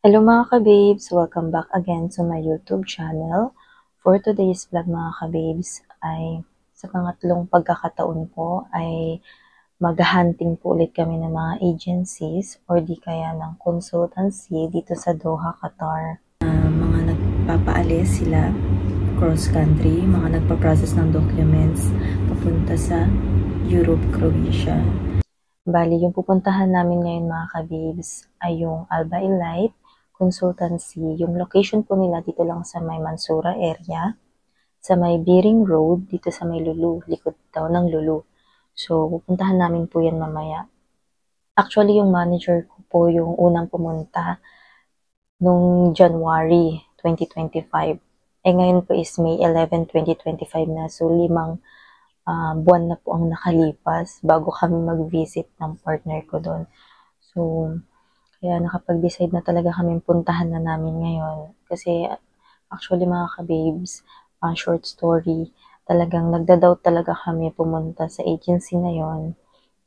Hello mga ka-babes! Welcome back again to my YouTube channel. For today's vlog mga ka-babes ay sa pangatlong pagkakataon ko ay mag-hunting po ulit kami ng mga agencies or di kaya ng consultancy dito sa Doha, Qatar. Mga nagpapaalis sila cross country, mga nagpa-process ng documents papunta sa Europe, Croatia. Bali, yung pupuntahan namin ngayon mga ka-babes ay yung Alba Elite Consultancy. Yung location po nila dito lang sa may Mansura area, sa may Biring Road, dito sa may Lulu, likod daw ng Lulu. So, pupuntahan namin po yan mamaya. Actually, yung manager ko po yung unang pumunta nung January 2025. Ngayon po is May 11, 2025 na. So, limang buwan na po ang nakalipas bago kami mag-visit ng partner ko doon. So, kaya nakapag-decide na talaga kami puntahan na namin ngayon. Kasi actually mga ka-babes, short story, talagang nagda-doubt talaga kami pumunta sa agency na yon.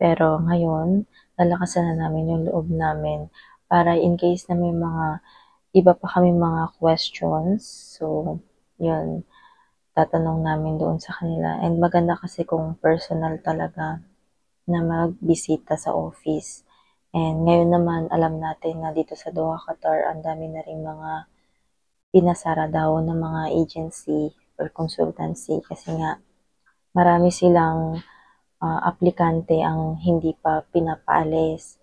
Pero ngayon, lalakasan na namin yung loob namin para in case na may mga iba pa kami mga questions. So, yun, tatanong namin doon sa kanila. And maganda kasi kung personal talaga na magbisita sa office. And ngayon naman, alam natin na dito sa Doha, Qatar, ang dami na rin mga pinasara daw ng mga agency or consultancy kasi nga marami silang aplikante ang hindi pa pinapaalis.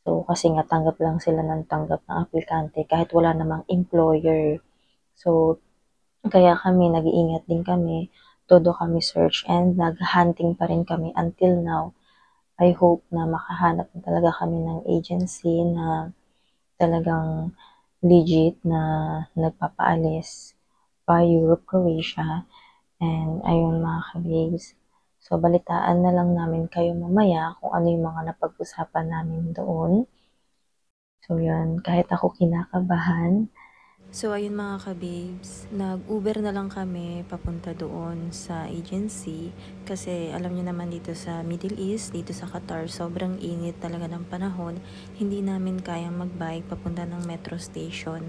So, kasi nga tanggap lang sila ng tanggap ng aplikante kahit wala namang employer. So, kaya kami, nag-iingat din kami, todo kami search and nag-hunting pa rin kami until now. I hope na makahanap na talaga kami ng agency na talagang legit na nagpapaalis pa Europe, Croatia. And ayun mga kababes. So, balitaan na lang namin kayo mamaya kung ano yung mga napag-usapan namin doon. So, yun. Kahit ako kinakabahan. So, ayun mga ka-babes, nag-Uber na lang kami papunta doon sa agency kasi alam niyo naman dito sa Middle East, dito sa Qatar, sobrang init talaga ng panahon. Hindi namin kayang mag-bike papunta ng metro station.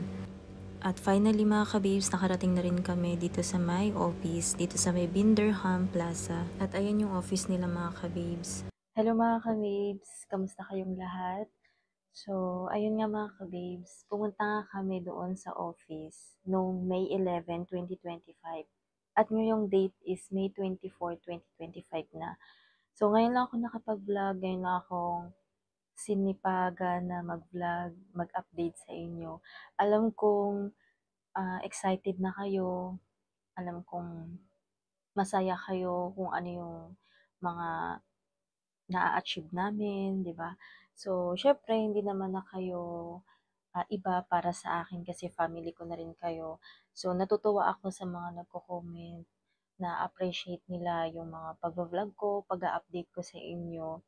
At finally mga ka-babes, nakarating na rin kami dito sa my office, dito sa may Binderham Plaza. At ayan yung office nila mga ka-babes. Hello mga ka-babes, kamusta kayong lahat? So, ayun nga mga ka-babes, pumunta nga kami doon sa office noong May 11, 2025. At ngayong date is May 24, 2025 na. So, ngayon lang ako nakapag-vlog, ngayon lang akong sinipagan na mag-vlog, mag-update sa inyo. Alam kong excited na kayo, alam kong masaya kayo kung ano yung mga na-achieve namin, di ba? So, syempre, hindi naman na kayo iba para sa akin kasi family ko na rin kayo. So, natutuwa ako sa mga nagko-comment na appreciate nila yung mga pag-vlog ko, pag-update ko sa inyo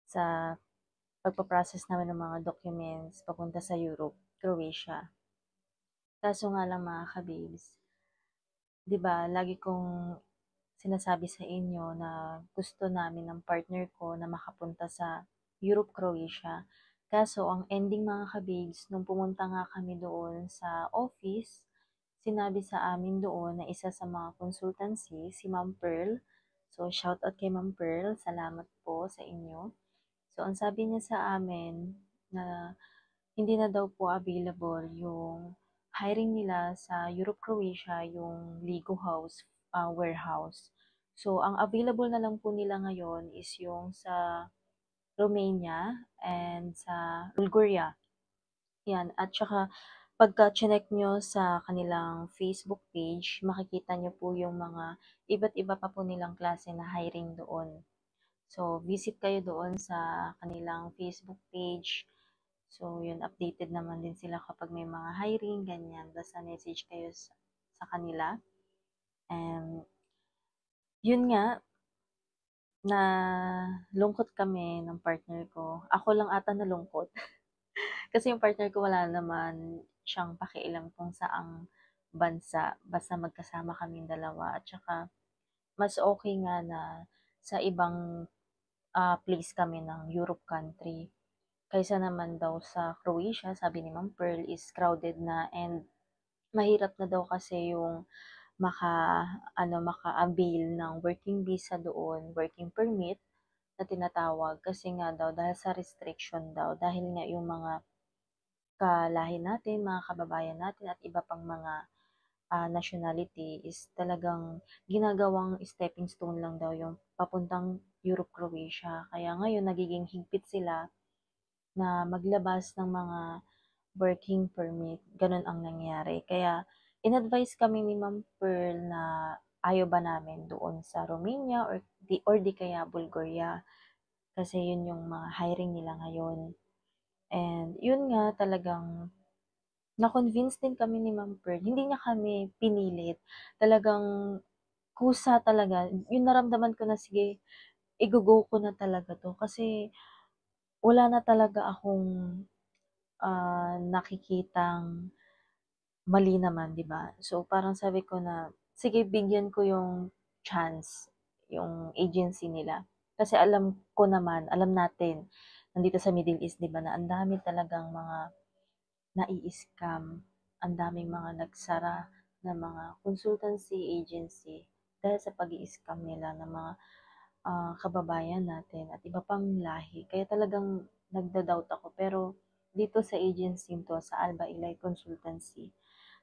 sa pagpaprocess namin ng mga documents papunta sa Europe, Croatia. Kaso nga lang mga kababes, 'di ba, lagi kong sinasabi sa inyo na gusto namin ng partner ko na makapunta sa Europe, Croatia. Kaso, ang ending mga kababes, nung pumunta nga kami doon sa office, sinabi sa amin doon na isa sa mga consultancy, si Ma'am Pearl. So, shout out kay Ma'am Pearl. Salamat po sa inyo. So, ang sabi niya sa amin na hindi na daw po available yung hiring nila sa Europe, Croatia, yung Ligo House warehouse. So, ang available na lang po nila ngayon is yung sa Romania and sa Bulgaria. Yan. At saka, pagka chinek nyo sa kanilang Facebook page, makikita nyo po yung mga iba't iba pa po nilang klase na hiring doon. So, visit kayo doon sa kanilang Facebook page. So, yun, updated naman din sila kapag may mga hiring, ganyan. Basta message kayo sa kanila. And, yun nga, na lungkot kami ng partner ko. Ako lang ata nalungkot. Kasi yung partner ko wala naman siyang pakialam kung saang bansa. Basta magkasama kaming dalawa. At saka, mas okay nga na sa ibang place kami ng Europe country. Kaysa naman daw sa Croatia, sabi ni Ma'am Pearl, is crowded na and mahirap na daw kasi yung maka-avail ng working visa doon, working permit na tinatawag kasi nga daw dahil sa restriction daw, dahil nga yung mga kalahi natin, mga kababayan natin at iba pang mga nationality is talagang ginagawang stepping stone lang daw yung papuntang Europe, Croatia. Kaya ngayon nagiging higpit sila na maglabas ng mga working permit. Ganun ang nangyari. Kaya in-advise kami ni Ma'am Pearl na ayaw ba namin doon sa Romania or di kaya Bulgaria kasi yun yung mga hiring nila ngayon. And yun nga talagang na-convince din kami ni Ma'am Pearl. Hindi niya kami pinilit. Talagang kusa talaga. Yung naramdaman ko na sige, i-go ko na talaga to. Kasi wala na talaga akong nakikitang mali naman, 'di ba? So parang sabi ko na, sige bigyan ko yung chance, yung agency nila. Kasi alam natin, nandito sa Middle East, 'di ba, na ang dami talagang mga nai-scam, ang daming mga nagsara na mga consultancy agency dahil sa pag-i-scam nila ng mga kababayan natin at iba pang lahi. Kaya talagang nagda-doubt ako. Pero dito sa agency to, sa Alba Ilay Consultancy,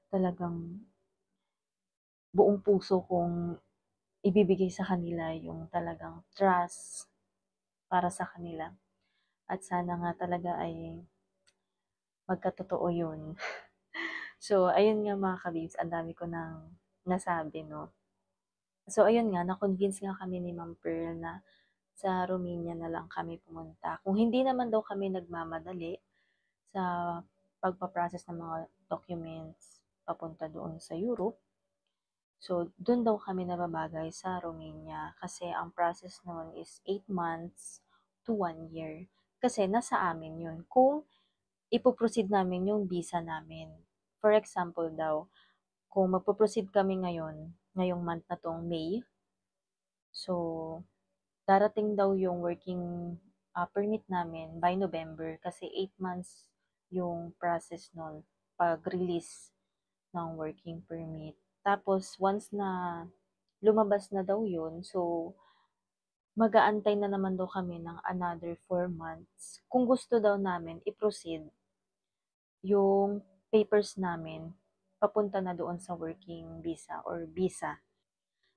talagang buong puso kong ibibigay sa kanila yung talagang trust para sa kanila. At sana nga talaga ay magkatotoo yun. So, ayun nga mga kabibs, ang dami ko nang nasabi, no? So, ayun nga, na-convince nga kami ni Ma'am Pearl na sa Romania na lang kami pumunta. Kung hindi naman daw kami nagmamadali sa pagpa-process ng mga documents papunta doon sa Europe, so doon daw kami nababagay sa Romania kasi ang process noon is 8 months to 1 year. Kasi nasa amin yun. Kung ipoproceed namin yung visa namin. For example daw, kung magpo-proceed kami ngayong month na tong May, so darating daw yung working permit namin by November kasi 8 months yung process nun pag-release ng working permit. Tapos, once na lumabas na daw yun, so mag-aantay na naman daw kami ng another 4 months. Kung gusto daw namin i-proceed yung papers namin papunta na doon sa working visa or visa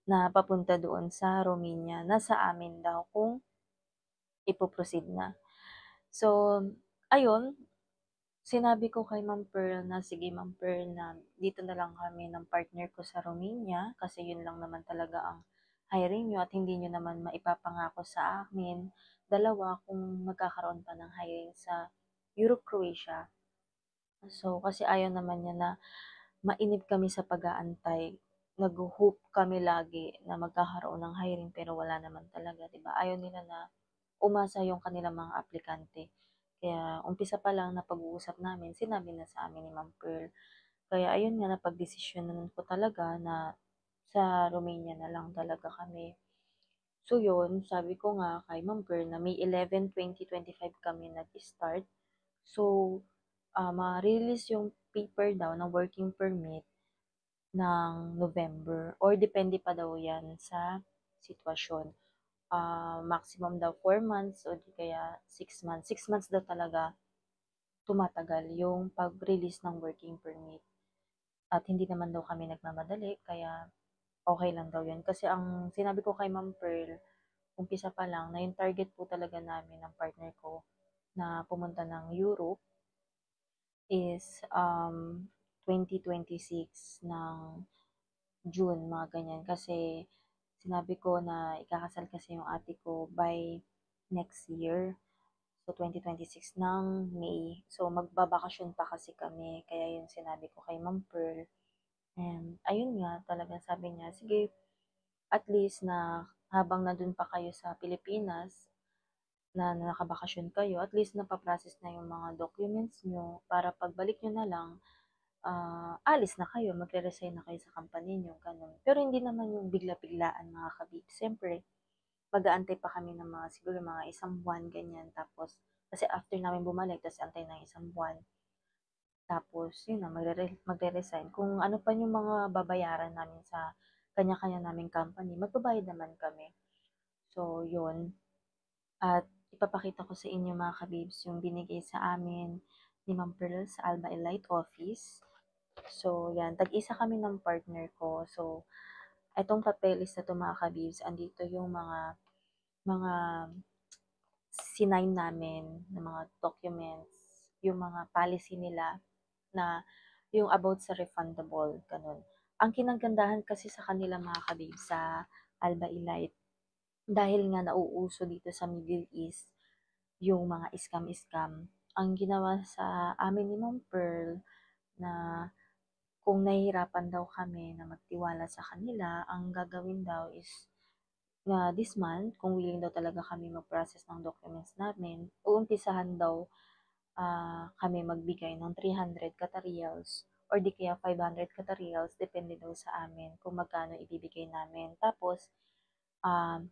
na papunta doon sa Romania. Nasa amin daw kung ipoproceed na. So, ayun, sinabi ko kay Ma'am Pearl na, sige Ma'am Pearl, na dito na lang kami ng partner ko sa Romania kasi yun lang naman talaga ang hiring nyo at hindi nyo naman maipapangako sa amin dalawa kung magkakaroon pa ng hiring sa Europe, Croatia. So, kasi ayaw naman niya na mainip kami sa pag-aantay. Nag-hope kami lagi na magkakaroon ng hiring pero wala naman talaga, 'di ba? Ayaw nila na umasa yung kanilang mga aplikante. Kaya umpisa pa lang na pag-uusap namin, sinabi na sa amin ni Ma'am Pearl. Kaya ayun nga, napagdesisyonan ko talaga na sa Romania na lang talaga kami. So yun, sabi ko nga kay Ma'am Pearl na May 11, 2025 kami nag-start. So, ma-release yung paper daw ng working permit ng November or depende pa daw yan sa sitwasyon. Maximum daw 4 months o di kaya 6 months. 6 months daw talaga tumatagal yung pag-release ng working permit. At hindi naman daw kami nagmamadali, kaya okay lang daw yun. Kasi ang sinabi ko kay Ma'am Pearl, umpisa pa lang, na yung target po talaga namin ng partner ko na pumunta ng Europe is 2026 ng June, mga ganyan. Kasi sinabi ko na ikakasal kasi yung ate ko by next year. So, 2026 ng May. So, magbabakasyon pa kasi kami. Kaya yun sinabi ko kay Ma'am Pearl. And, ayun nga, talagang sabi niya, sige, at least na habang nandun pa kayo sa Pilipinas, na nakabakasyon kayo, at least napaprocess na yung mga documents nyo para pagbalik nyo na lang, alis na kayo, magre-resign na kayo sa company nyo, ganun. Pero hindi naman yung bigla-biglaan mga kabib. Siyempre, mag-aantay pa kami ng mga siguro mga isang buwan, ganyan. Tapos, Kasi after namin bumalik, tas antay ng isang buwan. Tapos, yun na, magre-resign. Kung ano pa yung mga babayaran namin sa kanya-kanya naming company, magbabayad naman kami. So, yun. At ipapakita ko sa inyo mga kabibs yung binigay sa amin ni Ma'am Pearl sa Alba Elite Office. So, yan. Tag-isa kami ng partner ko. So, itong papeles na to mga kabibs, andito yung mga sinign namin ng mga documents, yung mga policy nila na yung about sa refundable, ganun. Ang kinagandahan kasi sa kanila mga kabib sa Alba Elite, dahil nga nauuso dito sa Middle East yung mga scam-scam, ang ginawa sa amin ni Ma'am Pearl na kung nahihirapan daw kami na magtiwala sa kanila, ang gagawin daw is na this month, kung willing daw talaga kami mag-process ng documents namin, uumpisahan daw kami magbigay ng 300 Qatarials or di kaya 500 Qatarials, depende daw sa amin kung magkano ibibigay namin. Tapos, um,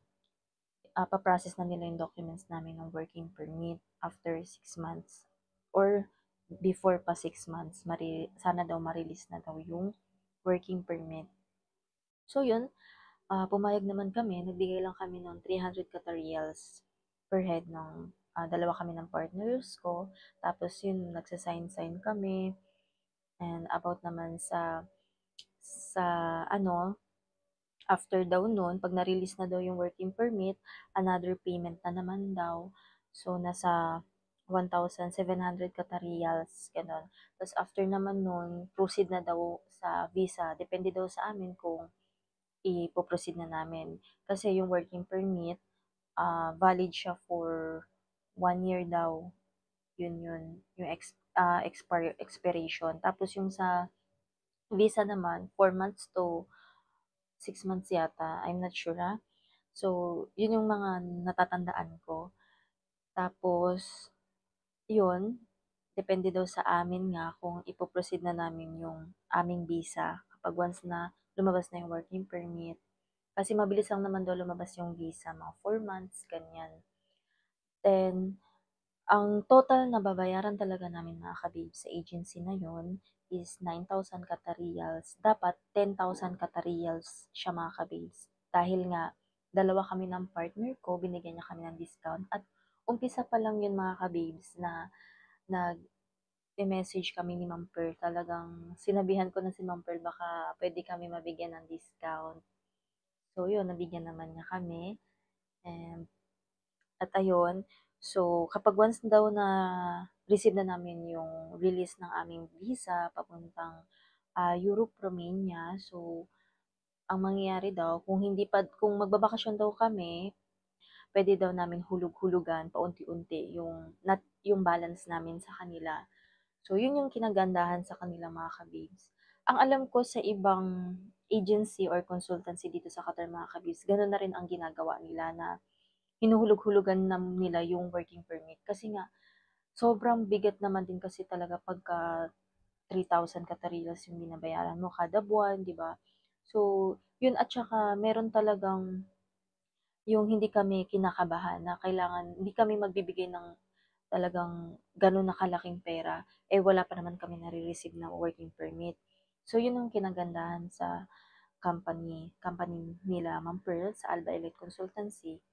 paprocess na nila yung documents namin ng working permit after 6 months or before pa 6 months, sana daw ma-release na daw yung working permit. So yun, pumayag naman kami, nagbigay lang kami ng 300 Qatarials per head ng dalawa kami ng partners ko. Tapos yun, nagsasign-sign kami. And about naman sa ano, after daw nun, pag na-release na daw yung working permit, another payment na naman daw. So, nasa 1,700 Qatarials, ganun. Tapos after naman nun, proceed na daw sa visa. Depende daw sa amin kung ipoproceed na namin. Kasi yung working permit, valid siya for 1 year daw. Yun, yung expiration. Tapos yung sa visa naman, 4 months to 6 months yata. I'm not sure ha. So, yun yung mga natatandaan ko. Tapos, yun, depende daw sa amin nga kung ipoproceed na namin yung aming visa kapag once na lumabas na yung working permit. Kasi mabilis lang naman daw lumabas yung visa, mga 4 months, ganyan. Then, ang total na babayaran talaga namin mga kabib sa agency na yon is 9,000 Qatarials. Dapat 10,000 Qatarials siya mga kabibs. Dahil nga, dalawa kami ng partner ko, binigyan niya kami ng discount. At umpisa pa lang yun mga kabibs na nag-message kami ni Ma'am Pearl. Talagang sinabihan ko na si Ma'am Pearl baka pwede kami mabigyan ng discount. So yun, nabigyan naman niya kami. And At ayun, so kapag once daw na receive na namin yung release ng aming visa papuntang Europe, Romania, so ang mangyayari daw, kung magbabakasyon daw kami, pwede daw namin hulug-hulugan paunti-unti yung balance namin sa kanila. So, yun yung kinagandahan sa kanila mga kabibs. Ang alam ko sa ibang agency or consultancy dito sa Qatar mga kabibs, ganun na rin ang ginagawa nila na hinuhulog-hulugan na nila yung working permit. Kasi nga, sobrang bigat naman din kasi talaga pagka 3,000 katarilas yung binabayaran mo kada buwan, di ba? So, yun at saka meron talagang yung hindi kami kinakabahan na kailangan, hindi kami magbibigay ng talagang ganun na kalaking pera, eh wala pa naman kami nare-receive na working permit. So, yun ang kinagandahan sa company nila Ma'am Pearl sa Alba Elite Consultancy.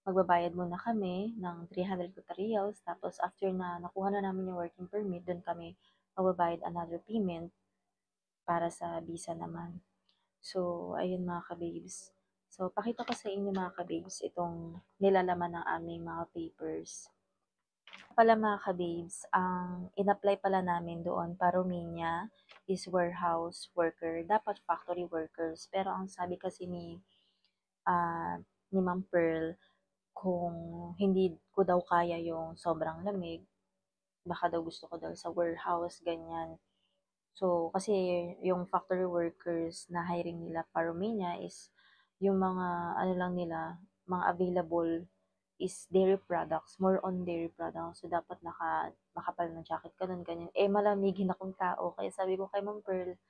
Magbabayad muna kami ng 300 Qatarials, tapos after na nakuha na namin yung working permit, doon kami magbabayad another payment para sa visa naman. So, ayun mga kababes. So, pakita ko sa inyo mga kababes itong nilalaman ng aming mga papers. Pala mga kababes, ang in-apply pala namin doon para Romania is warehouse worker, dapat factory workers. Pero ang sabi kasi ni Ma'am Pearl, kung hindi ko daw kaya yung sobrang lamig, baka daw gusto ko daw sa warehouse, ganyan. So, kasi yung factory workers na hiring nila para Romania is yung mga, ano lang nila, mga available is dairy products, more on dairy products. So, dapat makapal na jacket, ganun, ganyan. Eh, malamigin akong tao. Kaya sabi ko kay Ma'am Pearl,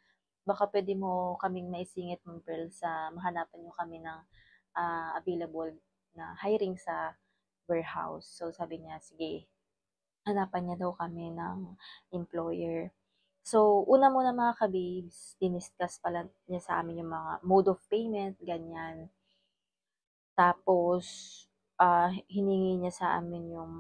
baka pwede mo kaming maisingit, Ma'am Pearl, sa mahanapan nyo kami ng available na hiring sa warehouse. So, sabi niya, sige, hanapan niya daw kami ng employer. So, una muna mga ka-babes, diniscuss pala niya sa amin yung mga mode of payment, ganyan. Tapos, hiningi niya sa amin yung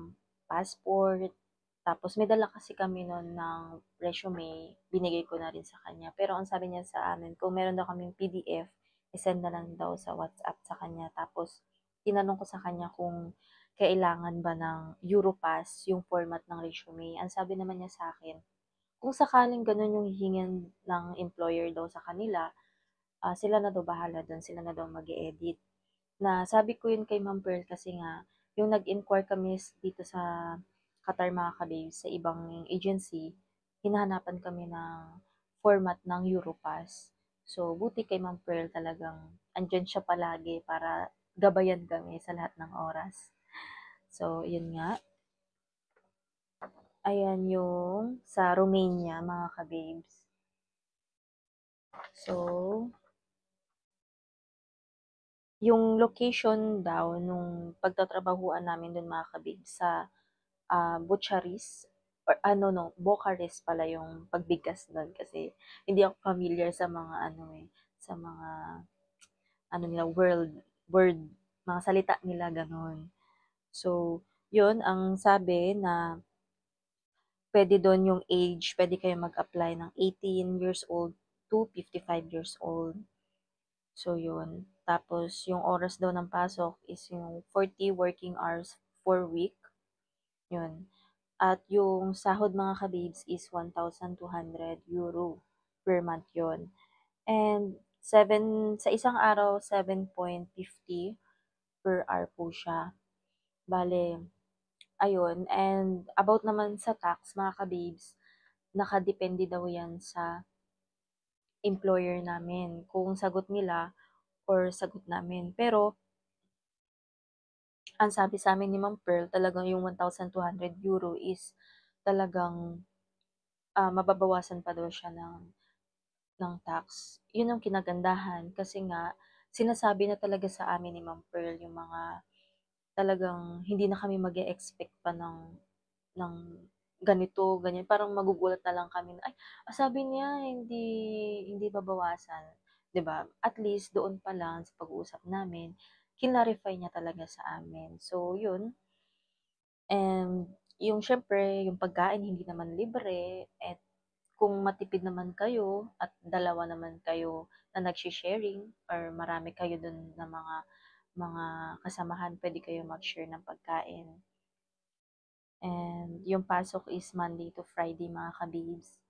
passport. Tapos, may dala kasi kami nun ng resume. Binigay ko na rin sa kanya. Pero, ang sabi niya sa amin, kung meron daw kaming PDF, isend na lang daw sa WhatsApp sa kanya. Tapos, tinanong ko sa kanya kung kailangan ba ng Europass yung format ng resume. Ang sabi naman niya sa akin, kung sakaling ganun yung hihingin ng employer daw sa kanila, sila na daw bahala dun, sila na daw mag-edit. Na sabi ko yun kay Ma'am Pearl kasi nga, yung nag-inquire kami dito sa Qatar mga kababes, sa ibang agency, hinahanapan kami ng format ng Europass. So, buti kay Ma'am Pearl talagang andyan siya palagi para gabayan kami sa lahat ng oras. So, yun nga. Ayan yung sa Romania, mga kababes. So, yung location daw nung pagtatrabahuan namin dun mga kababes sa Bucharest or ano no, Bucharest pala yung pagbigkas nun kasi hindi ako familiar sa mga ano sa mga ano nila word, mga salita nila ganon. So, yun ang sabi na pwede doon yung age, pwede kayo mag-apply ng 18 years old to 55 years old. So, yun. Tapos, yung oras daw ng pasok is yung 40 working hours for week. Yun. At yung sahod mga kabibs is 1,200 euro per month yon. And sa isang araw, 7.50 per hour po siya. Bale, ayun. And about naman sa tax, mga kabibs, nakadepende daw yan sa employer namin. Kung sagot nila or sagot namin. Pero, ang sabi sa amin ni Ma'am Pearl, talagang yung 1,200 euro is talagang mababawasan pa daw siya ng tax. Yun ang kinagandahan kasi nga sinasabi na talaga sa amin ni Ma'am Pearl yung mga talagang hindi na kami mag-expect pa ng ganito, ganyan. Parang magugulat na lang kami na, ay, sabi niya, hindi babawasan. 'Di ba? At least doon pa lang sa pag-uusap namin, kinlarify niya talaga sa amin. So, yun. And yung syempre, yung pagkain hindi naman libre. At kung matipid naman kayo at dalawa naman kayo na nagshi-sharing or marami kayo dun na mga kasamahan, pwede kayo mag-share ng pagkain. And yung pasok is Monday to Friday mga kabibs.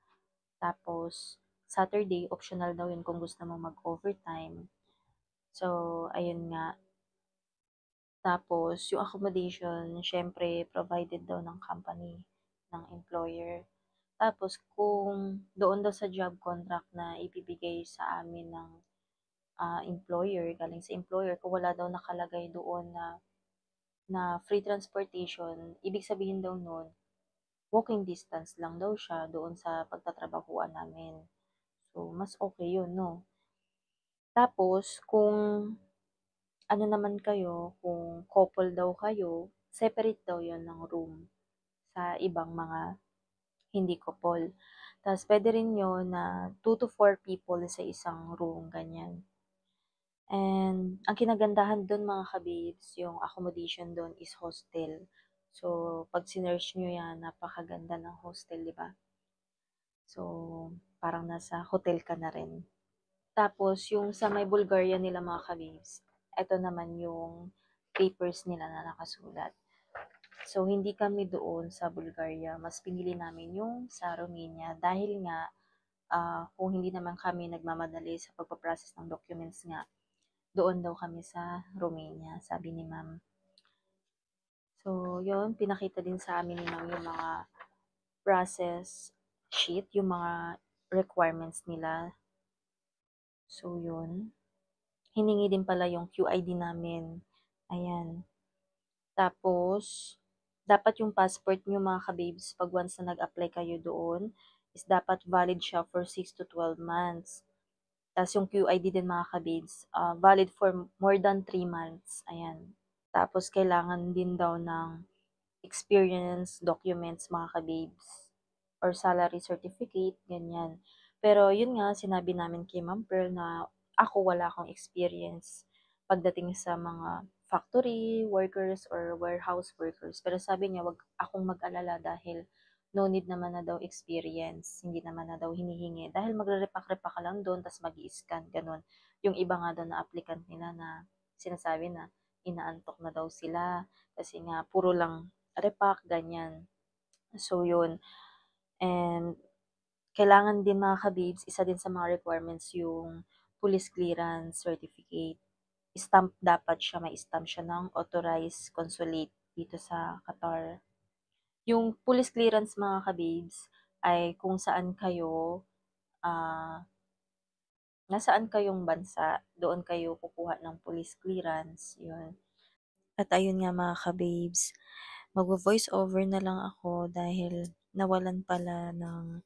Tapos Saturday, optional daw yun kung gusto mo mag-overtime. So, ayun nga. Tapos, yung accommodation, syempre, provided daw ng company, ng employer. Tapos, kung doon daw sa job contract na ibibigay sa amin ng employer, galing sa employer, kung wala daw nakalagay doon na free transportation, ibig sabihin daw nun, walking distance lang daw siya doon sa pagtatrabahuan namin. So, mas okay yun, no? Tapos, kung ano naman kayo, kung couple daw kayo, separate daw yon ng room sa ibang mga hindi couple. Tapos, pwede rin yun na 2 to 4 people sa isang room, ganyan. And, ang kinagandahan doon mga kabibs, yung accommodation doon is hostel. So, pag sinearch nyo yan, napakaganda ng hostel, di ba? So, parang nasa hotel ka na rin. Tapos, yung sa may Bulgaria nila mga kabibs, ito naman yung papers nila na nakasulat. So, hindi kami doon sa Bulgaria. Mas pinili namin yung sa Romania dahil nga kung hindi naman kami nagmamadali sa pagpaprocess ng documents nga, doon daw kami sa Romania, sabi ni ma'am. So, yun, pinakita din sa amin ni ma'am yung mga process sheet, yung mga requirements nila. So, yun. Hiningi din pala yung QID namin. Ayan. Tapos, dapat yung passport nyo mga kababes, pag once na nag-apply kayo doon, is dapat valid siya for 6 to 12 months. Tapos yung QID din mga kababes, valid for more than 3 months. Ayan. Tapos, kailangan din daw ng experience documents mga kababes or salary certificate, ganyan. Pero yun nga, sinabi namin kay Ma'am Pearl na ako wala akong experience pagdating sa mga factory workers or warehouse workers. Pero sabi niya, wag akong mag-alala dahil no need naman na daw experience, hindi naman na daw hinihingi. Dahil magre-repack-repack ka lang doon, tapos mag-i-scan, ganun. Yung iba nga daw na applicant nila na sinasabi na inaantok na daw sila kasi nga puro lang repack, ganyan. So, yun. And kailangan din mga kabibs, isa din sa mga requirements yung police clearance certificate. Stamp dapat siya, may stamp siya ng authorized consulate dito sa Qatar. Yung police clearance mga kabibs ay kung saan kayo, nasaan kayong bansa, doon kayo kukuha ng police clearance, yun. At ayun nga mga kababes, magvo-voice over na lang ako dahil nawalan pala ng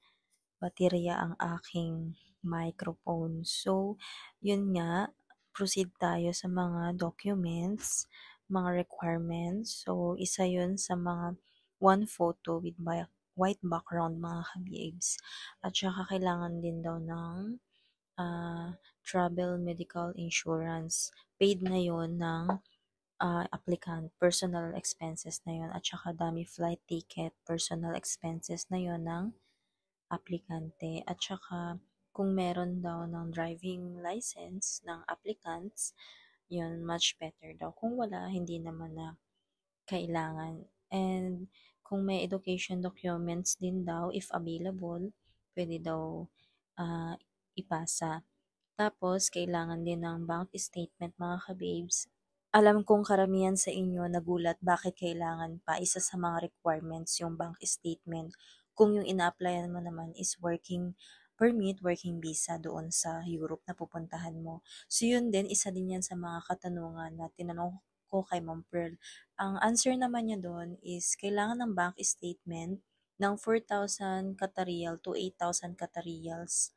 baterya ang aking microphone. So, yun nga, proceed tayo sa mga documents, mga requirements. So, isa yun sa mga one photo with white background mga kababes. At saka kailangan din daw ng travel medical insurance. Paid na yun ng applicant, personal expenses na yon at saka dummy flight ticket, personal expenses na yon ng aplikante at saka kung meron daw ng driving license ng applicants, yun much better daw. Kung wala, hindi naman na kailangan. And kung may education documents din daw, if available, pwede daw ipasa. Tapos, kailangan din ng bank statement mga kababes. Alam kong karamihan sa inyo nagulat bakit kailangan pa isa sa mga requirements yung bank statement kung yung ina-applyan mo naman is working permit, working visa doon sa Europe na pupuntahan mo. So yun din, isa din yan sa mga katanungan na tinanong ko kay Ma'am Pearl. Ang answer naman niya doon is kailangan ng bank statement ng 4,000 Qatarial to 8,000 Qatarials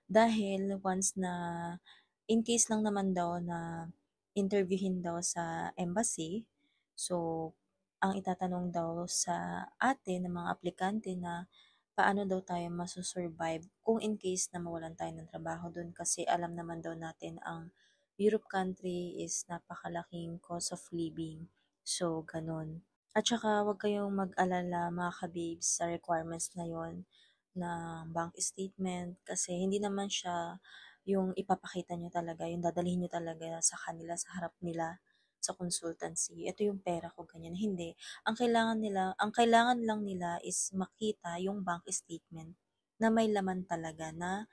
dahil once na in case lang naman daw na interviewin daw sa embassy, so ang itatanong daw sa atin ng mga aplikante na paano daw tayo masu-survive kung in case na mawalan tayo ng trabaho dun kasi alam naman daw natin ang Europe country is napakalaking cost of living. So, ganun. At saka, huwag kayong mag-alala mga kababes sa requirements na yon na bank statement kasi hindi naman siya yung ipapakita nyo talaga, yung dadalhin nyo talaga sa kanila, sa harap nila, sa consultancy. Ito yung pera ko, ganyan. Hindi. Ang kailangan lang nila is makita yung bank statement na may laman talaga na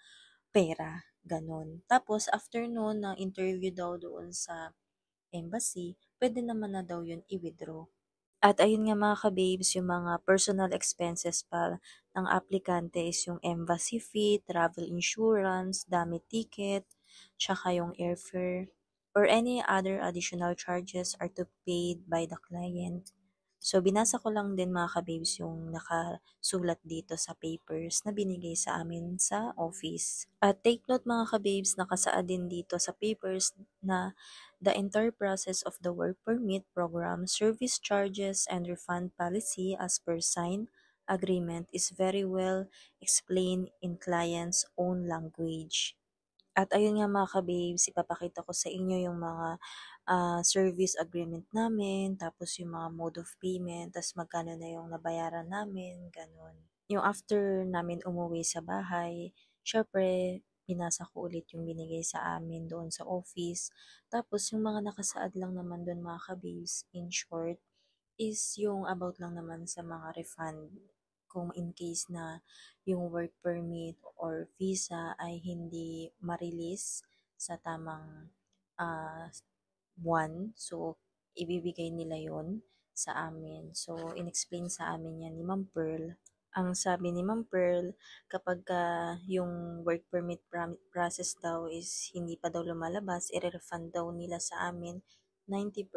pera, ganon. Tapos, after noon, na interview daw doon sa embassy, pwede naman na daw yun i-withdraw. At ayun nga mga ka-babes, yung mga personal expenses pa ng aplikante is yung embassy fee, travel insurance, damit ticket, tsaka yung airfare, or any other additional charges are to paid by the client. So, binasa ko lang din mga kababes yung nakasulat dito sa papers na binigay sa amin sa office. At take note mga kababes, nakasaad din dito sa papers na the entire process of the work permit program, service charges, and refund policy as per signed agreement is very well explained in client's own language. At ayun nga mga ka-babes, ipapakita ko sa inyo yung mga service agreement namin, tapos yung mga mode of payment, tapos magkano na yung nabayaran namin, ganun. Yung after namin umuwi sa bahay, syempre, binasa ko ulit yung binigay sa amin doon sa office. Tapos yung mga nakasaad lang naman doon mga ka-babes, in short, is yung about lang naman sa mga refund kung in case na yung work permit or visa ay hindi ma-release sa tamang buwan. So, ibibigay nila yon sa amin. So, inexplain sa amin yan ni Ma'am Pearl. Ang sabi ni Ma'am Pearl, kapag yung work permit process daw is hindi pa daw lumalabas, i-refund daw nila sa amin 90%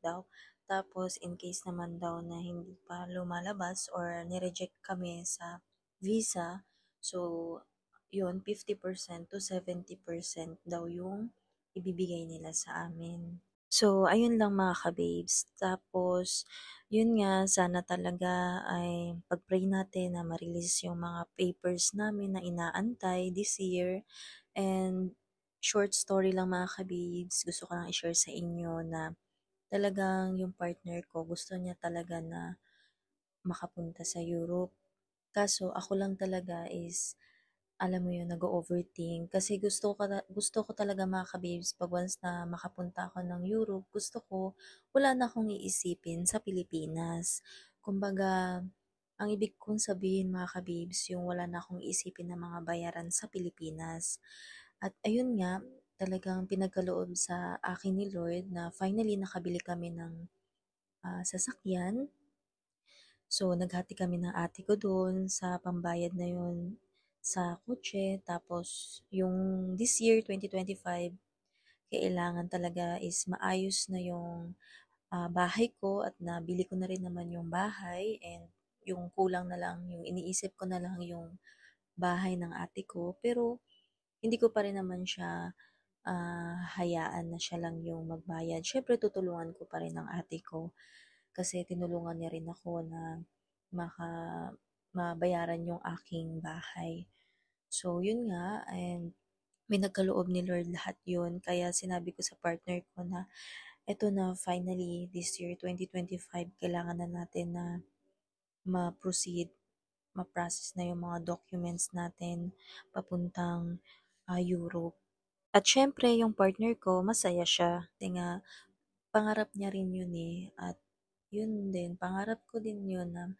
daw. Tapos, in case naman daw na hindi pa lumalabas or nireject kami sa visa, so, yun, 50% to 70% daw yung ibibigay nila sa amin. So, ayun lang mga ka-babes. Tapos, yun nga, sana talaga ay pag-pray natin na ma-release yung mga papers namin na inaantay this year. And short story lang mga ka-babes, gusto ko lang i-share sa inyo na talagang yung partner ko, gusto niya talaga na makapunta sa Europe. Kaso ako lang talaga is alam mo yun, nag-o-overthink. Kasi gusto ko talaga mga ka-babes, pag once na makapunta ako ng Europe, gusto ko, wala na akong iisipin sa Pilipinas. Kumbaga, ang ibig kong sabihin mga ka-babes, yung wala na akong iisipin na mga bayaran sa Pilipinas. At ayun nga, talagang pinagkaloob sa akin ni Lord na finally nakabili kami ng sasakyan. So, naghati kami ng ate ko doon sa pambayad na yun sa kotse. Tapos, yung this year, 2025, kailangan talaga is maayos na yung bahay ko at nabili ko na rin naman yung bahay and yung kulang na lang, yung iniisip ko na lang yung bahay ng ate ko. Pero, hindi ko pa rin naman siya hayaan na siya lang yung magbayad. Syempre, tutulungan ko pa rin ang ate ko kasi tinulungan niya rin ako na maka mabayaran yung aking bahay. So, yun nga, and may nagkaloob ni Lord lahat yun. Kaya sinabi ko sa partner ko na, eto na, finally, this year, 2025, kailangan na natin na ma-proceed, ma-process na yung mga documents natin papuntang Europe. At syempre, yung partner ko, masaya siya. Kasi nga, pangarap niya rin yun eh. At yun din, pangarap ko din yun na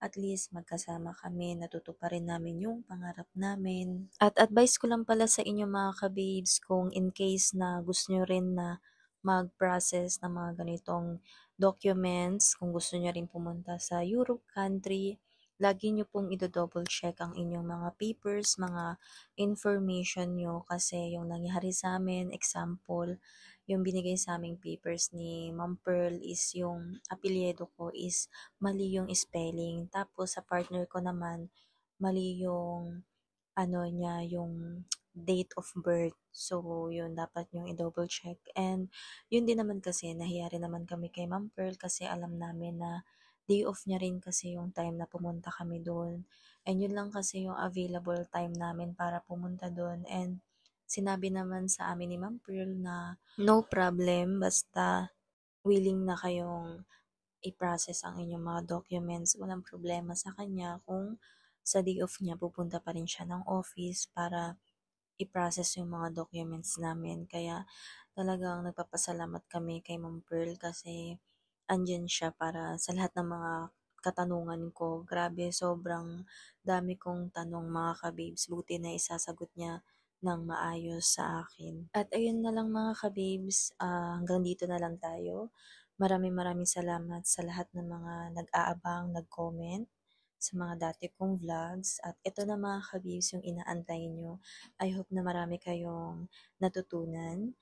at least magkasama kami, natutuparin namin yung pangarap namin. At advice ko lang pala sa inyo mga ka-babes kung in case na gusto nyo rin na mag-process ng mga ganitong documents, kung gusto nyo rin pumunta sa Europe country, lagi nyo pong i-double check ang inyong mga papers, mga information nyo kasi yung nangyari sa amin, example, yung binigay sa aming papers ni Ma'am Pearl is yung apelyido ko is mali yung spelling. Tapos sa partner ko naman, mali yung ano niya, yung date of birth. So, yun, dapat yung i-double check. And, yun din naman kasi, nahiya rin naman kami kay Ma'am Pearl kasi alam namin na day off niya rin kasi yung time na pumunta kami doon. And yun lang kasi yung available time namin para pumunta doon. And, sinabi naman sa amin ni Ma'am Pearl na no problem, basta willing na kayong i-process ang inyong mga documents. Walang problema sa kanya kung sa day off niya pupunta pa rin siya ng office para i-process yung mga documents namin. Kaya talagang nagpapasalamat kami kay Ma'am Pearl kasi andyan siya para sa lahat ng mga katanungan ko. Grabe, sobrang dami kong tanong mga kababes. Buti na isasagot niya ng maayos sa akin. At ayun na lang mga kababes, hanggang dito na lang tayo. Maraming maraming salamat sa lahat ng mga nag-aabang, nag-comment sa mga dati kong vlogs. At ito na mga kababes yung inaantay nyo. I hope na marami kayong natutunan.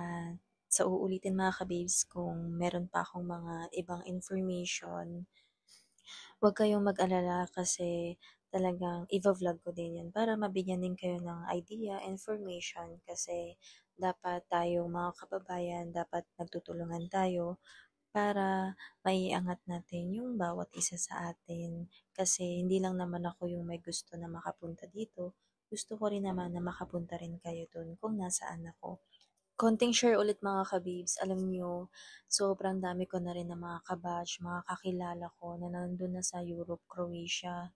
At sa uulitin mga kababes, kung meron pa akong mga ibang information, huwag kayong mag-alala kasi talagang iva-vlog ko din yun para mabigyan din kayo ng idea, information kasi dapat tayo mga kababayan, dapat nagtutulungan tayo para maiangat natin yung bawat isa sa atin. Kasi hindi lang naman ako yung may gusto na makapunta dito. Gusto ko rin naman na makapunta rin kayo dun kung nasaan ako. Konting share ulit mga kabibs, alam nyo, sobrang dami ko na rin na mga kabatch, mga kakilala ko na nandun na sa Europe, Croatia.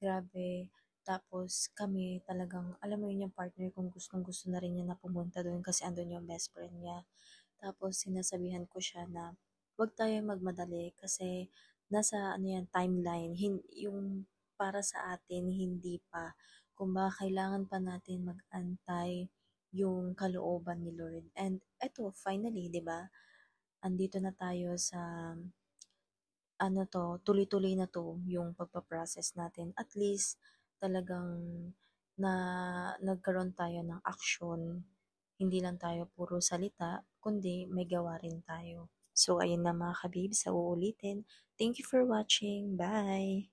Grabe. Tapos kami talagang, alam mo yun yung partner kong gustong gusto na rin niya na pumunta doon kasi andun yung best friend niya. Tapos sinasabihan ko siya na huwag tayo magmadali kasi nasa ano yan, timeline, yung para sa atin hindi pa. Kumbaga kailangan pa natin mag-antay yung kalooban ni Lord. And eto, finally, 'di ba? Andito na tayo sa ano to, tuloy-tuloy na to yung pagpa-process natin. At least talagang na nagkaroon tayo ng action. Hindi lang tayo puro salita, kundi may gawa rin tayo. So, ayun na mga kabib, sa uulitin. Thank you for watching. Bye!